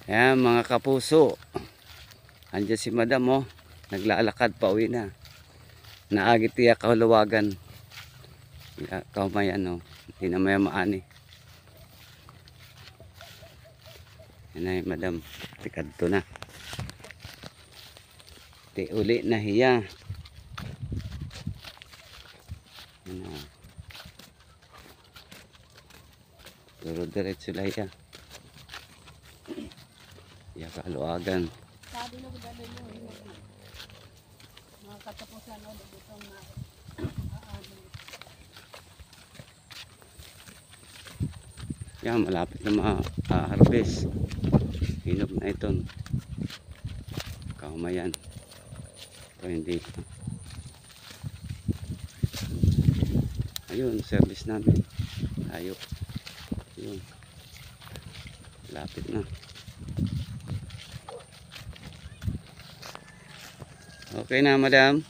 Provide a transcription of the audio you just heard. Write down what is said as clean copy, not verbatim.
Ayan mga kapuso. Andiyan si madam oh. Naglalakad pa uwi na. Naagit tiya kahuluwagan. Kaumayan oh. Hindi na maya maani. Yan ay madam. Tikad to na. Ti uli na hiya. Ano. Turo diretso lang hiya. Hiya kahuluwagan. Sabi na gudalo nyo, mga katapusan o, dito na Yan, malapit na ma-harvest. Hinog na ito. Kaumayan. Ito hindi. Ayun, service namin. Ayun. Ayun. Malapit na. Okay na, madam.